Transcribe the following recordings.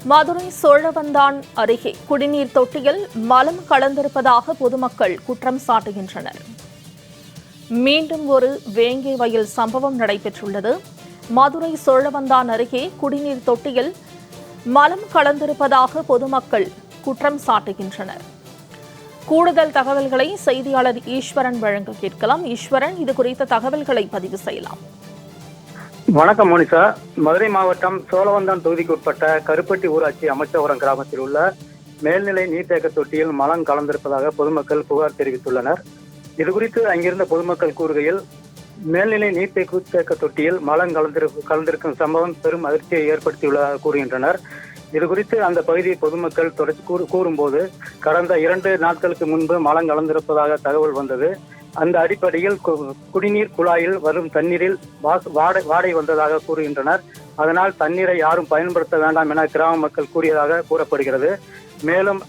மதுரை சோழவந்தான் அருகே குடிநீர் தொட்டியில் மலம் கலந்திருப்பதாக பொதுமக்கள் குற்றம் சாட்டுகின்றனர். மீண்டும் ஒரு வேங்கை வயல் சம்பவம் நடைபெற்றுள்ளது. மதுரை சோழவந்தான் அருகே குடிநீர் தொட்டியில் மலம் கலந்திருப்பதாக பொதுமக்கள் குற்றம் சாட்டுகின்றனர். கூடுதல் தகவல்களை செய்தியாளர் ஈஸ்வரன் வழங்க கேட்கலாம். ஈஸ்வரன், இது குறித்த தகவல்களை பதிவு செய்யலாம். வணக்கம் மோனிஷா. மதுரை மாவட்டம் சோழவந்தான் தொகுதிக்கு உட்பட்ட கருப்பட்டி ஊராட்சி அமைச்சவரம் கிராமத்தில் உள்ள மேல்நிலை நீர்த்தேக்க தொட்டியில் மலம் கலந்திருப்பதாக பொதுமக்கள் புகார் தெரிவித்துள்ளனர். இதுகுறித்து அங்கிருந்த பொதுமக்கள் கூறுகையில், மேல்நிலை நீர்த்தேக்க தொட்டியில் மலம் கலந்திருக்கும் சம்பவம் பெரும் அதிர்ச்சியை ஏற்படுத்தியுள்ளதாக கூறுகின்றனர். இதுகுறித்து அந்த பகுதி பொதுமக்கள் தொடர்ச்சி கூறும்போது, கடந்த 2 நாட்களுக்கு முன்பு மலம் கலந்திருப்பதாக தகவல் வந்தது. அந்த அடிப்படையில் குடிநீர் குழாயில் வரும் தண்ணீரில் வாடை வந்ததாக கூறுகின்றனர். அதனால் தண்ணீரை யாரும் பயன்படுத்த வேண்டாம் என கிராம மக்கள் கூறியதாக கூறப்படுகிறது. மேலும்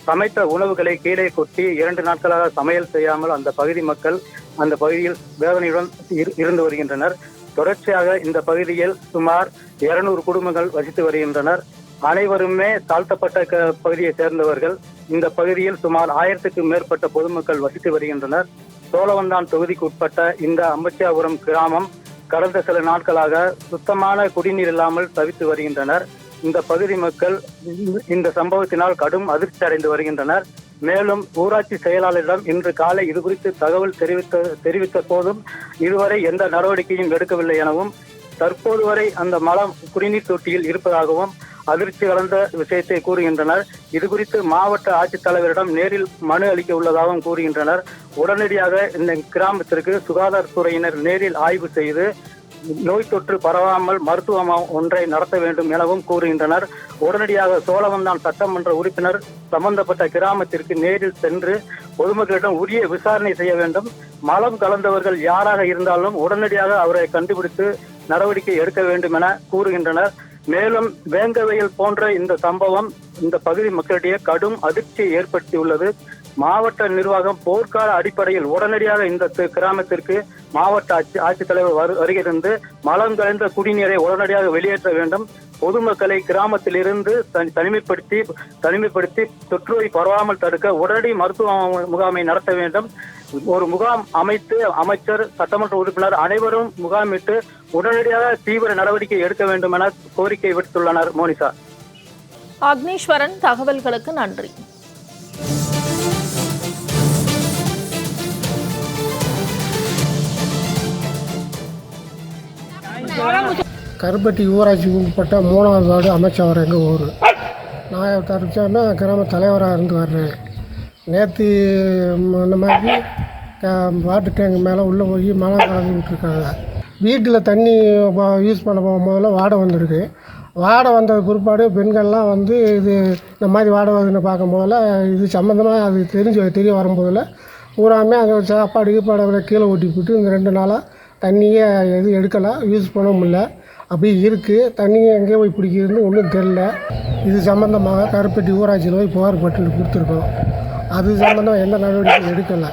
சமைத்த உணவுகளை கீழே கொட்டி 2 நாட்களாக சமையல் செய்யாமல் அந்த பகுதி மக்கள் அந்த பகுதியில் வேதனையுடன் இருந்து வருகின்றனர். தொடர்ச்சியாக இந்த பகுதியில் சுமார் 200 குடும்பங்கள் வசித்து வருகின்றனர். அனைவருமே தாழ்த்தப்பட்ட பகுதியை சேர்ந்தவர்கள். இந்த பகுதியில் சுமார் 1000க்கும் மேற்பட்ட பொதுமக்கள் வசித்து வருகின்றனர். சோழவந்தான் தொகுதிக்கு உட்பட்ட இந்த அம்பச்சியாபுரம் கிராமம் கடந்த சில நாட்களாக சுத்தமான குடிநீர் இல்லாமல் தவித்து வருகின்றனர். இந்த பகுதி மக்கள் இந்த சம்பவத்தினால் கடும் அதிர்ச்சி அடைந்து வருகின்றனர். மேலும் ஊராட்சி செயலாளரிடம் இன்று காலை இதுகுறித்து தகவல் தெரிவித்த போதும் இதுவரை எந்த நடவடிக்கையும் எடுக்கவில்லை எனவும், தற்போது வரை அந்த மலம் குடிநீர் தொட்டியில் இருப்பதாகவும் அதிர்ச்சி கலந்த விஷயத்தை கூறுகின்றனர். இதுகுறித்து மாவட்ட ஆட்சித்தலைவரிடம் நேரில் மனு அளிக்க உள்ளதாகவும் கூறுகின்றனர். உடனடியாக இந்த கிராமத்திற்கு சுகாதாரத்துறையினர் நேரில் ஆய்வு செய்து நோய் தொற்று பரவாமல் மருத்துவம் ஒன்றை நடத்த வேண்டும் எனவும் கூறுகின்றனர். உடனடியாக சோழவந்தான் சட்டமன்ற உறுப்பினர் சம்பந்தப்பட்ட கிராமத்திற்கு நேரில் சென்று பொதுமக்களிடம் உரிய விசாரணை செய்ய வேண்டும். மலம் கலந்தவர்கள் யாராக இருந்தாலும் உடனடியாக அவரை கண்டுபிடித்து நடவடிக்கை எடுக்க வேண்டும் என கூறுகின்றனர். மேலும் வேங்கவயல் போன்ற இந்த சம்பவம் இந்த பகுதி மக்களிடையே கடும் அதிர்ச்சியை ஏற்படுத்தியுள்ளது. மாவட்ட நிர்வாகம் போர்க்கால அடிப்படையில் உடனடியாக இந்த கிராமத்திற்கு மாவட்ட ஆட்சித்தலைவர் வருகிறது மலம் கலந்த குடிநீரை உடனடியாக வெளியேற்ற வேண்டும். பொதுமக்களை கிராமத்தில் இருந்து தனிமைப்படுத்தி தொற்றுநோய் பரவாமல் தடுக்க உடனடி மருத்துவ முகாமை நடத்த வேண்டும். ஒரு முகாம் அமைத்து அமைச்சர், சட்டமன்ற உறுப்பினர் அனைவரும் முகாமிட்டு உடனடியாக தீவிர நடவடிக்கை எடுக்க வேண்டும் என கோரிக்கை விடுத்துள்ளனர். மோனிஷா. அக்னீஸ்வரன், தகவல்களுக்கு நன்றி. கருப்பட்டி ஊராட்சிக்கு உட்பட்ட 3வது வார்டு அமைச்சவர் எங்கள் ஊர். நான் தரிச்சோன்னா கிராம தலைவராக இருந்து வர்றேன். நேற்று இந்த மாதிரி வாட்டர் டேங்க் மேலே உள்ளே போய் மழை கலந்து விட்டுருக்காங்க. வீட்டில் தண்ணி யூஸ் பண்ண போகும்போதில் வாடை வந்திருக்கு. வாடை வந்த பிற்பாடு பெண்கள்லாம் வந்து இது இந்த மாதிரி வாடை வருதுன்னு பார்க்கும்போதில் இது சம்மந்தமாக அது தெரிய வரும்போதில் பூராமே அங்கே சாப்பாடு கீப்பாடை கீழே ஓட்டி போட்டு இந்த 2 நாளாக தண்ணியே எதுவும் எடுக்கலாம், யூஸ் பண்ண முடியல. அப்படி இருக்குது. தண்ணியை எங்கேயோ போய் பிடிக்கிறதுன்னு ஒன்றும் தெரில. இது சம்மந்தமாக கருப்பட்டி ஊராட்சியில் போய் புகார் பட்டு கொடுத்துருக்கோம். அது சம்மந்தமாக எந்த நடவடிக்கையும் எடுக்கலை.